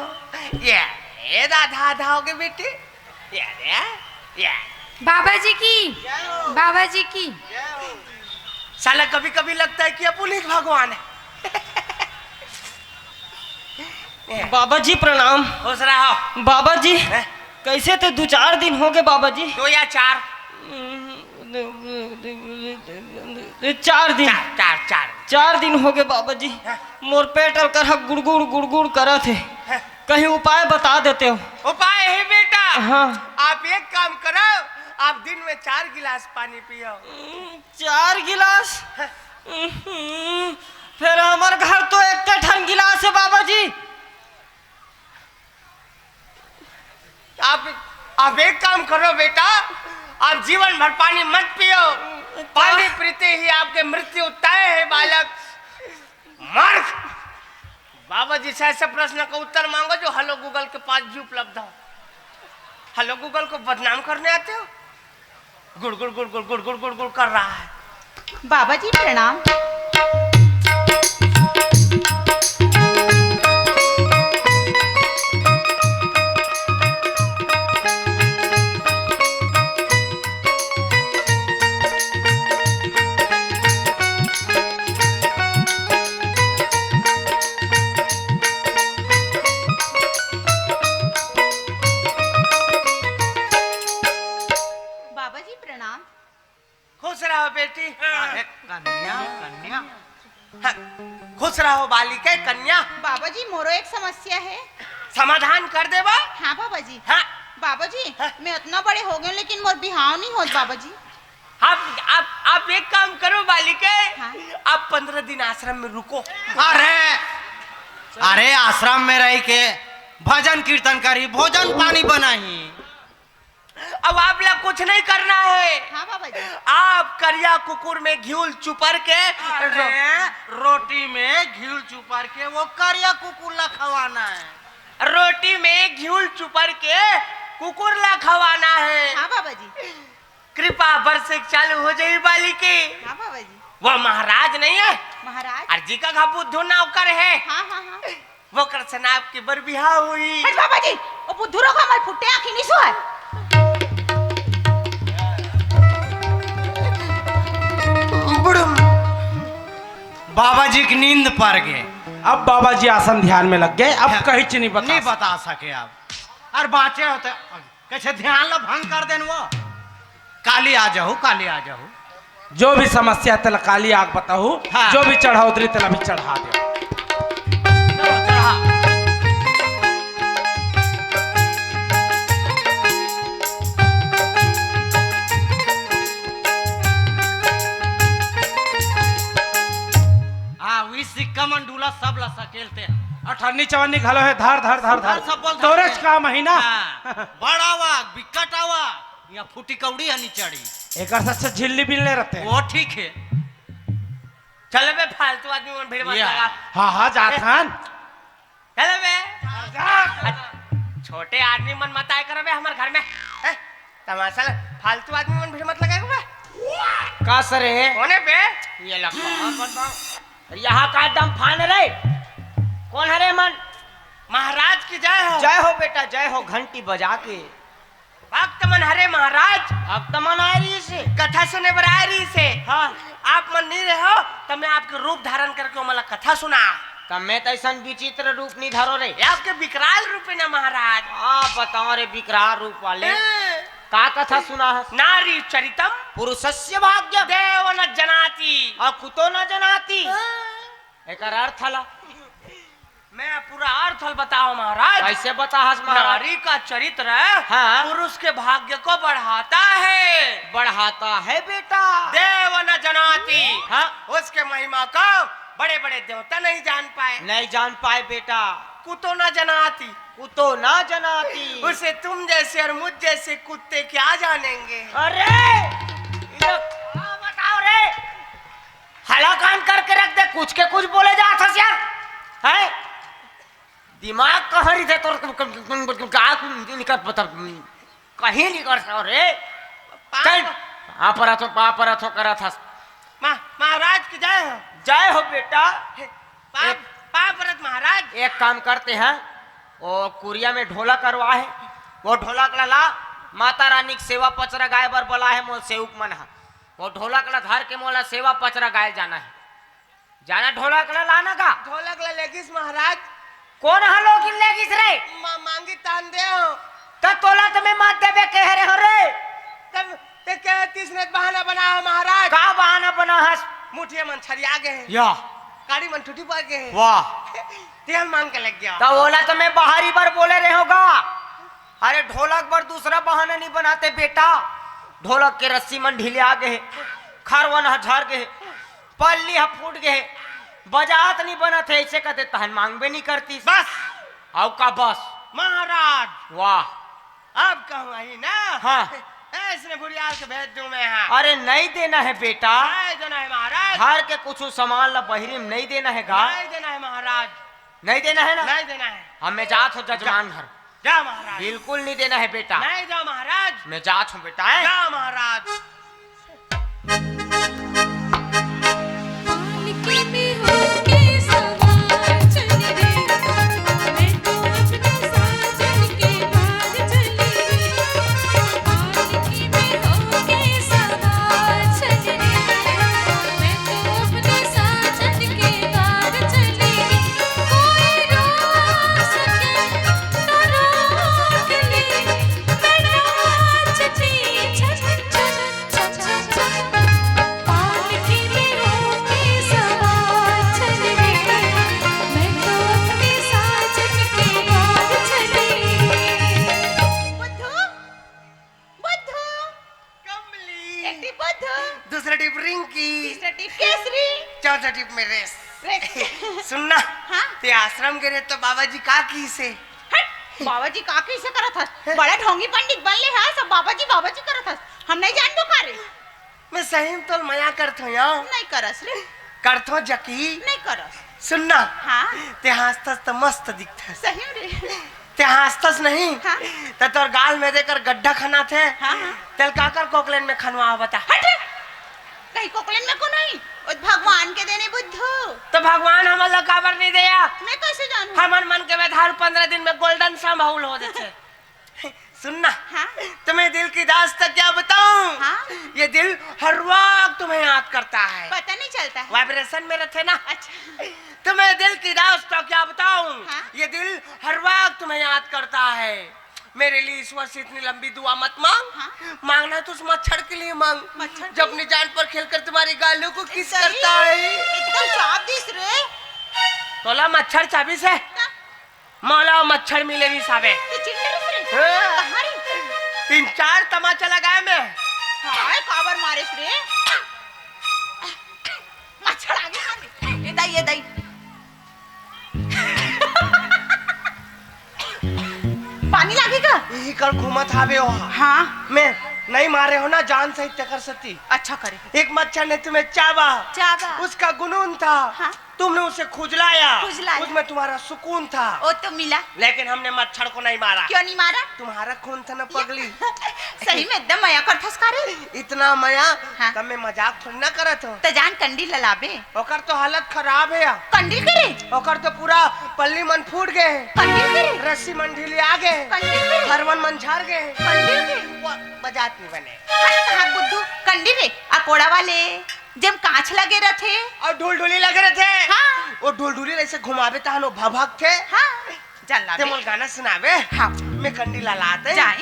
ये दाधा आधा हो गए बेटी। ये बाबा जी की, बाबा जी की। साला कभी कभी लगता है कि अपन एक भगवान है। बाबा जी प्रणाम। खुश रहो। बाबा जी हैं? कैसे थे 2-4 दिन हो गए बाबा जी। 2 या 4 4 दिन। 4 दिन हो गए बाबा जी। मोर पेट अलकर गुड़गुड़ गुड़गुड़ करा थे, कहीं उपाय बता देते हो। उपाय है बेटा। हाँ। आप एक काम करो, आप दिन में 4 गिलास पानी पियो। 4 गिलास? फिर हमारे घर तो एक ठन गिलास है बाबा जी। आप एक काम करो बेटा, आप जीवन भर पानी मत पियो। पानी पीते ही आपके मृत्यु तय है बालक। मूर्ख। बाबा जी से ऐसे प्रश्न का उत्तर मांगो जो हेलो गूगल के पास भी उपलब्ध हो। हेलो गूगल को बदनाम करने आते हो। गुड़ गुड़ गुड़ गुड़ गुड़ गुड़ गुड़ गुड़ कर रहा है। बाबा जी प्रणाम। बाबा जी प्रणाम। खुश रहो बेटी। अरे कन्या कन्या। हाँ, खुश रहो बालिके कन्या। बाबा जी मोरो एक समस्या है। समाधान कर देबा। हाँ बाबा जी। हाँ, बाबा जी हाँ? मैं उतना बड़े हो गए लेकिन मोर बिहाव नहीं होत बाबा जी। आप एक काम करो बालिके। हाँ? आप 15 दिन आश्रम में रुको। अरे आश्रम में रह के भजन कीर्तन करी, भोजन पानी बनाही। अब आप लोग कुछ नहीं करना है। हाँ बाबा जी। आप करिया कुकुर में घिउल चुपर के रोटी में घी चुपर के वो करिया कुकुर ला खवाना है। रोटी में घिउल चुपर के कुकुर ला खवाना है। हाँ बाबा जी। कृपा वर्ष चालू हो जाए बालिके। हाँ बाबा जी। वो महाराज नहीं है, महाराज। अर्जी का घा बुद्धू नौकर है। हाँ हाँ हाँ। वो कर से ना आपकी बर बिहा हुई। अरे बाबा जी वो बुद्धूरो का हमारे फुट्टे आँखी नहीं सोए। बुड़ुम। बाबा जी की नींद पड़ गए। अब बाबा जी आसन ध्यान में लग गए, अब कहीं नहीं बता नहीं बता सके अब। और बाचे होते कैसे ध्यान ला भंग कर देन वो। काली आ जाओ, काली आ जाओ। जो भी समस्या तला काली आग बताऊ। हाँ। जो भी चढ़ाउतरी तला भी चढ़ा दे। चलो चढ़ा। हाँ वी सिक्का मंडूला सब ला सकेलते हैं। अठन्नी चवन्नी घलो है, धर धर धर धर। सब बोल तोरेच का महीना। हाँ, बड़ा हुआ बिकट हुआ या फूटी कौड़ी हनी चढ़ी। एक सच्चा झिल्ली बिलने रहते हैं। वो ठीक है। चलो बे फालतू आदमी में भीड़ मत ये लगा। हाँ हाँ जाथान। चलो बे। छोटे आदमी मन मत आए करो बे हमारे घर में। हैं? तमाशा फालतू आदमी मन भीड़ मत लगाएगा बे। का सर है कौन है बे? ये लखा बताओ। यहाँ का दम फान रे। कौन है रे मन? महाराज की जय हो। जय हो बेटा जय हो, घंटी बजा के। भक्त मन हरे महाराज, अब तो मन आ रही से कथा सुने बर आ रही से। हाँ आप मन नहीं रहे हो तो मैं आपके रूप धारण करके मला कथा सुना। तब मैं तो ऐसा विचित्र रूप नहीं धरो रे। ये आपके विकराल रूप है ना महाराज। हाँ बताओ रे विकराल रूप वाले का कथा सुना है? नारी चरितम पुरुषस्य भाग्य देव न जनाति और कुतो न जनाती। एक अर्थ हला, मैं पूरा अर्थ बताओ महाराज। कैसे बता हस महाराज? नारी का चरित्र हाँ। पुरुष के भाग्य को बढ़ाता है। बढ़ाता है बेटा। देव न जनाति, हाँ उसके महिमा को बड़े बड़े देवता नहीं जान पाए। नहीं जान पाए बेटा। कुतो न जनाति, कुतो न जनाती। उसे तुम जैसे और मुझ जैसे कुत्ते क्या जानेंगे। अरे बताओ रे, हला कान करके रख दे, कुछ के कुछ बोले जा था यार। है दिमाग कहाँ रही थे तो निकल पता कहीं नहीं कर सको रे। चल आप तो करा था। महाराज की जय हो। जय हो बेटा। पापरत महाराज, एक काम करते हैं, वो कुरिया में ढोला करवा है, वो ढोलक ला माता रानी की सेवा पचरा गाय बर बोला है। मोल सेवक मन है, वो ढोलक ला धर के मोला सेवा पचरा गाय जाना है। जाना ढोलक ला लाना का। ढोलक ला लेगिस महाराज। कौन है लोग लेगिस रे? मांगी तान दे हो तब तोला तुम्हें मात देवे कह रहे हो रे। तब ते क्या तीसरे बहाना बना हो महाराज। का बहाना बना है? मुठिया मन छरी आ गए हैं, या गाड़ी मन टूटी पड़ गए हैं। वाह ते हम मांग के लग गया। तब बोला तो मैं बाहरी बार बोले रहे होगा। अरे ढोलक पर दूसरा बहाना नहीं बनाते बेटा। ढोलक के रस्सी मन ढीले आ गए, खरवन झर गए, पल्ली फूट गए, बजात नहीं बना थे। ऐसे कहते तहन मांगबे नहीं करती बस आओ का बस महाराज। वाह अब कहूँ आई ना। हाँ इसने बुढ़ियाल के भेज दूं मैं। हाँ अरे नहीं देना है बेटा, नहीं देना है महाराज। घर के कुछ सामान ला बहरी में नहीं देना है गा। नहीं देना है महाराज, नहीं देना है ना। नहीं देना है। हमें जात हो जजमान घर, जा महाराज। बिल्कुल नहीं देना है बेटा। नहीं जाओ महाराज, मैं जात हूँ बेटा। है जा महाराज। पालकी में होके सवार चली रे, मैं तो अपने साजन के पार चली रे। पालकी में होके सवार चली रे, मैं तो अपने साजन के पार चली रे। कोई रोक सके तो रोक ले, मैं नाचती छन छन छन छन छन। पालकी में होके सवार चली रे, मैं तो अपने साजन के पार चली रे। बुद्धू, बुद्धू, कमली, एक टिप बुद्धू, दूसरा टिप रिंकी, तीसरा टिप केसरी, चौथा टिप में रेस। रेस। सुनना, हाँ? ते आश्रम गए तो बाबा जी का की से हट, बाबा जी का कैसे करा था? बड़ा ढोंगी पंडित बनले है, सब बाबा जी करा था। हम नहीं जान दो कारे। मैं सही में तो मया करत हूँ यार। नहीं करस रे, करत हूँ जकी। नहीं करस। सुनना, हाँ ते हंसतस तो मस्त दिखतस। सही रे। ते हंसतस नहीं हाँ। तो तोर गाल में देकर गड्ढा खाना थे। हाँ। तेल काकर कोकलेन में खनवा बता। हट, कहीं कोकलेन में को नहीं, वो भगवान के देने बुद्धू। तो भगवान हमारा काबर नहीं दिया। मैं कैसे जानूं? हमन मन के व्यवहार 15 दिन में गोल्डन संभाल हो जाते। सुनना, हाँ? तुम्हें दिल की दास्तां क्या बताऊं? हाँ? ये दिल हर वक्त तुम्हें याद करता है, पता नहीं चलता है। वाइब्रेशन में रहते ना। अच्छा, तुम्हें दिल की दास्तां क्या बताऊं? हाँ? ये दिल हर वक्त तुम्हें याद करता है। मेरे लिए ईश्वर से इतनी लंबी दुआ मत मांग। हाँ? मांगना तो उस मच्छर के लिए मांग, मच्छर के जो अपनी जान पर खेलकर तुम्हारी गालों को किस सही, करता है। एकदम चाप दिस रे। तोला मच्छर चाबी से मौला मच्छर मिले नहीं साबे। तो चिल्लर रे, हाँ। कहाँ रे? 3-4 तमाचा लगाए मैं। हाय, काबर मारे रे। मच्छर आगे मारे। ये दाई। पानी लागेगा? यही कर घूमत हावे हो। हाँ, मैं नहीं मारे हो ना, जान सहित कर सकती। अच्छा करे। एक मच्छर ने तुम्हें चाबा, चाबा। उसका गुनून था। हाँ? तुमने उसे खुजलाया, खुजलाया। उसमें तुम्हारा सुकून था, वो तो मिला। लेकिन हमने मच्छर को नहीं मारा। क्यों नहीं मारा? तुम्हारा खून था ना पगली। सही में एकदम मया कर फसकारे। इतना मया हाँ। तब मैं मजाक थोड़ी ना करत हूँ। तो जान कंडी ललाबे। ओकर तो हालत खराब है। कंडी करे। ओकर तो पूरा पल्ली मन फूट गए, कंडी करे। रस्सी मन ढीली आ गए, कंडी करे। हरवन मन झाड़ गए, कंडी करे। वो बजात नहीं बने। कहाँ बुद्धू कंडी रे अकोड़ा वाले जब कांच लगे रथे और ढूल लगे रहे थे। हाँ। वो ढूल ऐसे घुमावे तहन वो भभक थे। हाँ जान ला ते मोल गाना सुनावे। हाँ मैं कंडी ललाते जाए।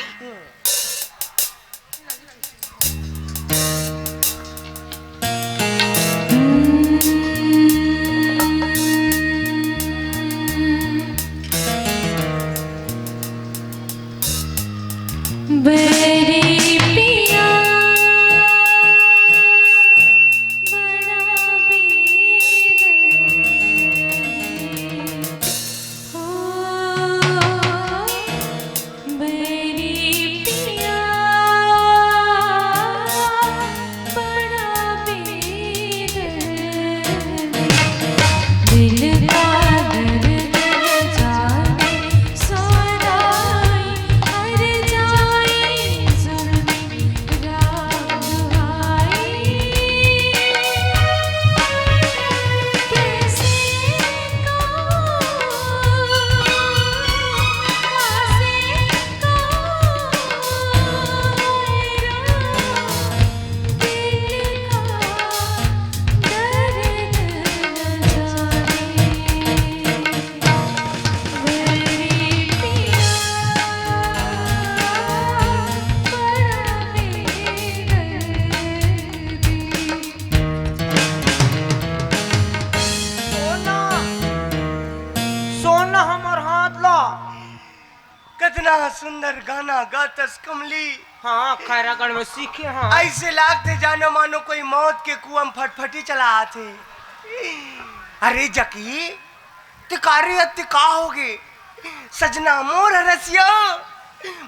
बड़ी पिया बड़ा बेदर्दी हो, बड़ी पिया बड़ा बेदर्दी, दिल का दर्द जाने सोनाई हर जाए जुल्मी राम दुहाई, कैसे सोना सोना हमर हाथ ला। कितना सुंदर गाना गातस कमली। हाँ खैरागढ़ में सीखे। हाँ ऐसे लागते जानो मानो कोई मौत के कुआं में फटफटी चला आते। अरे जकी तिकारी का होगे सजना मोर रसिया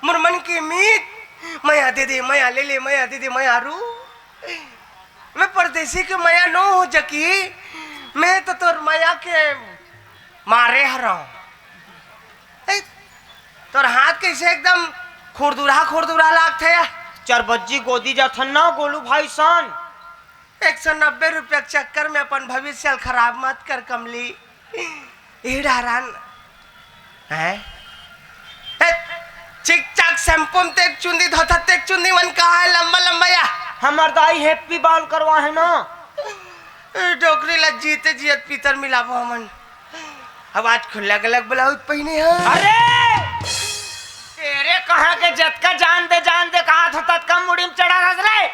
मोर मन की मीत, मया दे दे मया ले ले, मया दे दे मया रू। मैं परदेसी के मया नो हो जकी, मैं तो तोर मया के मारे हरा। तोर हाथ कैसे एकदम खुरदुरा लागते है। चरबज्जी गोदी जाथन ना गोलू भाई सन। 190 रुपया के चक्कर में अपन भविष्य खराब मत कर कमली। डारान है चिक चाक शैम्पू में तेक चुंदी धोता तेक चुंदी मन कहा है लंबा लंबा या हमार दाई हैप्पी बाल करवा है ना। डोकरी ला जीते जियत पीतर मिलाबो हमन। अब आज खुला गलक ब्लाउज पहने हैं। अरे तेरे कहा के जतका जान दे कहा था तत्का मुड़ी में चढ़ा रहा रे।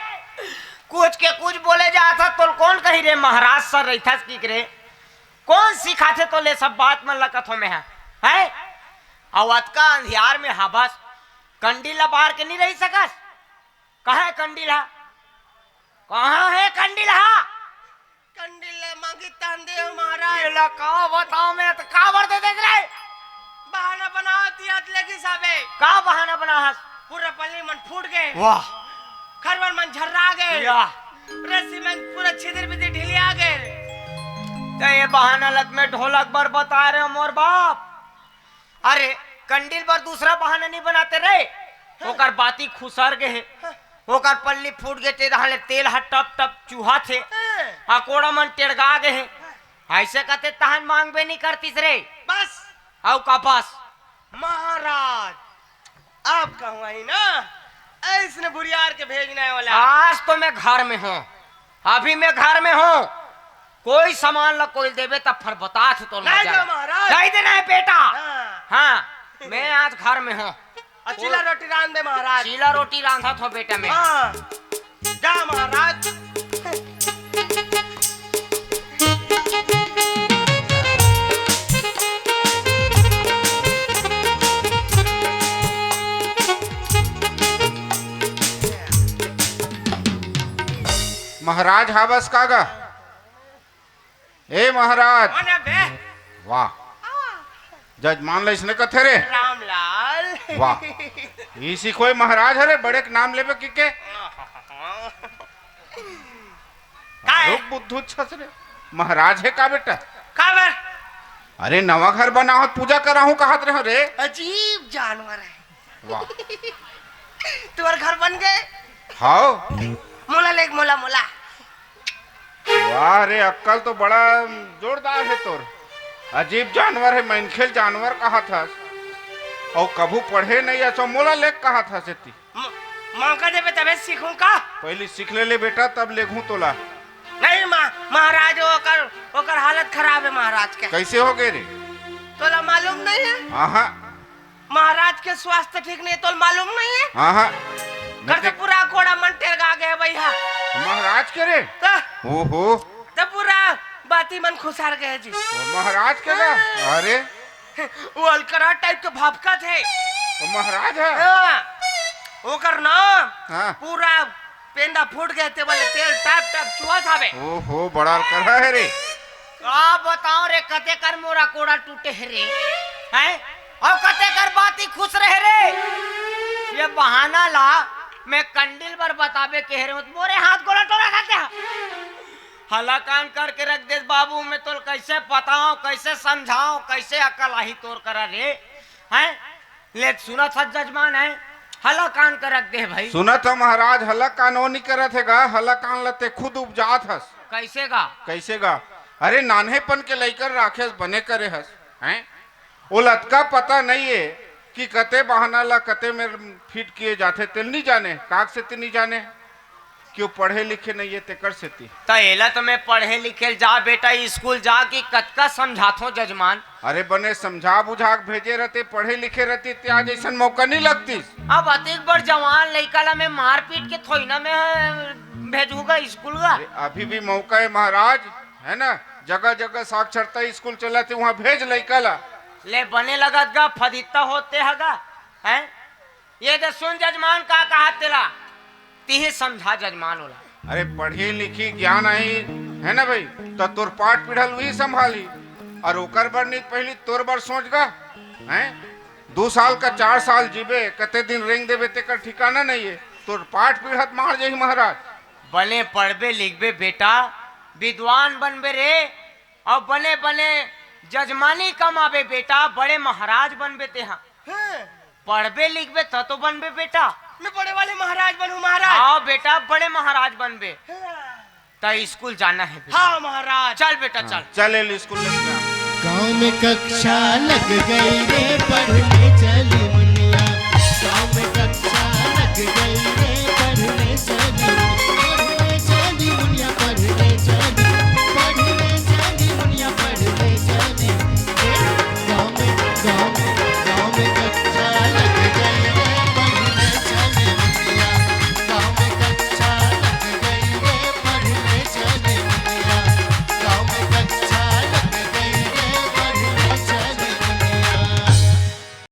कुछ के कुछ बोले जाता तो कौन कही रे महाराज सर रही था की रे कौन सिखाते तो ले सब बात मन लकत हो में है अवत का अंधियार में हबस कंडीला बाहर के नहीं रही सकस। कहाँ है कंडीला? कहाँ है कंडीला? कंडीले मांगी तांदे हो महाराज। ये ला का बताओ मैं तो का वर दे रे। बहाना बनाती अतलेगी साबे। का बहाना बना हस? पूरा पल्ली मन फूट गए। वाह खरवन मन झर्रा गए। या रस्सी मन पूरा छिदर बिदर ढीली आ गए। तो ये बहाना लग में ढोलक बर बता रहे हो मोर बाप। अरे कंडील पर दूसरा बहाना नहीं बनाते रे। ओकर बाती खुसर गए ओकर पल्ली फूट गए ते हाले तेल हा टप टप चूहा थे अकोड़ा मन टेड़गा गए। ऐसे कहते तहन मांगबे नहीं करतीस रे। बस औ का बस महाराज आप कहूँ आई ना ऐसने बुरियार के भेजने वाला। आज तो मैं घर में हूँ। अभी मैं घर में हूँ। कोई सामान ला कोई देवे तब फिर बता तो नहीं दो महाराज। नहीं देना है बेटा। हाँ। हाँ मैं आज घर में हूँ। चीला रोटी रांध दे महाराज। चीला रोटी रांधा था बेटा में। हाँ जा महाराज। महाराज हाबस कागा ए महाराज मने बे वाह जजमान ला इसने कथे रे रामलाल। वाह इसी कोई महाराज हरे बड़े के नाम लेबे के काय रुक बुद्धू छस रे महाराज है का बेटा काबर अरे नवा घर बना हो पूजा करा हूँ कहत रहे हो रे। अजीब जानवर है। वाह तुम्हारे घर बन गए। हाँ मोला लेक मोला मोला। वाह रे अक्कल तो बड़ा जोरदार है तोर। अजीब जानवर है मनखेल जानवर कहा था और कभू पढ़े नहीं अच्छा मोला लेक कहा था सेती। मौका देवे तबे सीखूं का। पहले सीख ले बेटा तब लेखूं तोला। नहीं महाराज ओकर हालत खराब है महाराज के। कैसे हो गए रे? तोला मालूम नहीं है? हाँ महाराज के स्वास्थ्य ठीक नहीं तो मालूम नहीं है? हाँ घर तो पूरा कोड़ा मंटेर गा गए भैया। महाराज के रे? ओहो तो पूरा बाती मन खुसार गए जी। महाराज के ना? अरे वो अलकरा टाइप के भापका थे। तो महाराज है? हाँ, ओकर ना हाँ। पूरा पेंदा फूट गए थे बोले तेल टैप टैप चुआ था बे। ओहो बड़ा अलकरा है रे। आप बताओ रे कते कर मोरा कोड़ा टूटे है रे हैं और कते कर बाती खुश रहे रे। ये बहाना ला मैं कंडिल पर बतावे कह रहे हूँ मोरे हाथ गोला टोरा खाते हैं। हला कान करके रख दे बाबू मैं तो कैसे बताऊं कैसे समझाऊं कैसे अकल आही तोर करा रे हैं। ले सुना था जजमान है हला कान कर रख दे भाई। सुना था महाराज हला कानो नहीं करत है गा हला कान लते खुद उपजात हस। कैसे गा? कैसे गा? अरे नान्हेपन के लेकर राखेस बने करे हस हैं। वो लतका पता नहीं है कि कते बहाना ला कते में फिट किए जाते तिल नहीं जाने काग से नहीं जाने क्यों पढ़े लिखे नहीं है तेकर से ती। एला तो मैं पढ़े लिखे जा बेटा स्कूल जा कि कतका समझाथो जजमान। अरे बने समझा बुझा के भेजे रहते पढ़े लिखे रहती त्या जैसन मौका नहीं लगती। अब अतिक बड़ जवान लड़का ला मैं मार पीट के थोड़ी ना मैं भेजूंगा स्कूल का। अभी भी मौका है महाराज है ना। जगह जगह साक्षरता स्कूल चलाते वहाँ भेज लड़का ला। ले बने लगत गा फदिता होते हगा हैं। ये तो सुन जजमान का कहा तेरा ती समझा जजमान होला। अरे पढ़ी लिखी ज्ञान आई है ना भाई तो तोर पाठ पीढ़ल वही संभाली और ओकर बर नहीं पहली तोर बर सोच गा हैं। 2 साल का 4 साल जीबे कते दिन रेंग देवे तेकर ठिकाना नहीं है। तोर पाठ पीढ़त मार जाही महाराज। बने पढ़बे लिखबे बेटा विद्वान बनबे रे और बने बने जजमानी कमाबे बेटा बड़े महाराज बनबे ते। हाँ पढ़बे लिखबे तो बनबे बेटा। मैं बड़े वाले महाराज बनूं महाराज। हाँ बेटा बड़े महाराज बनबे। तो स्कूल जाना है बेटा। हाँ महाराज। चल बेटा चल चल स्कूल में गाँव में कक्षा लग गई रे पढ़